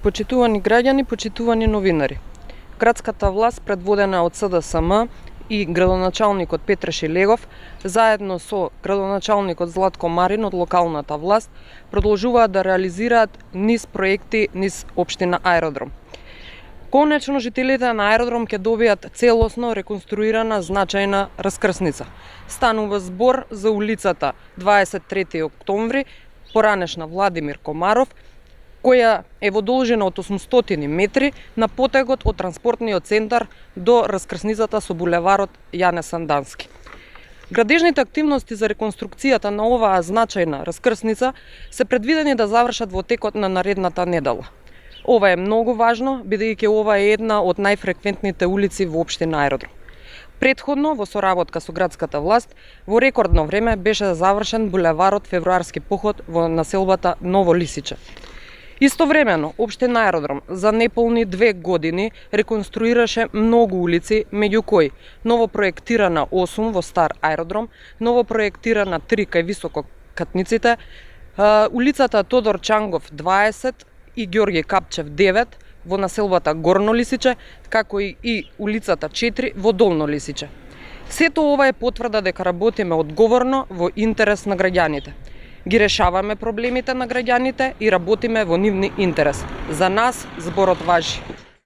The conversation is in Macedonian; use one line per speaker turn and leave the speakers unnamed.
Почитувани граѓани, почитувани новинари. Градската власт, предводена од СДСМ и градоначалникот Петре Шилегов, заедно со градоначалникот Златко Марин од локалната власт, продолжуваат да реализираат низ проекти низ општина Аеродром. Конечно, жителите на Аеродром ќе добијат целосно реконструирана значајна раскрсница. Станува збор за улицата 23 октомври, поранешна Владимир Комаров, која е во должина од 800 метри на потегот од транспортниот центар до раскрсницата со булеварот Јане Сандански. Градежните активности за реконструкцијата на оваа значајна раскрсница се предвидени да завршат во текот на наредната недела. Ова е многу важно, бидејќи ова е една од најфреквентните улици во општина Аеродром. Претходно, во соработка со градската власт, во рекордно време беше завршен булеварот Февруарски поход во населбата Ново Лисиче. Истовремено, општина Аеродром за неполни 2 години реконструираше многу улици, меѓу кои новопроектирана 8 во Стар Аеродром, новопроектирана 3 кај Висококатниците, улицата Тодор Чангов 20 и Ѓорги Капчев 9 во населбата Горно Лисиче, како и улицата 4 во Долно Лисиче. Сето ова е потврда дека работиме одговорно во интерес на граѓаните. Ги решаваме проблемите на граѓаните и работиме во нивни интерес. За нас зборот важи.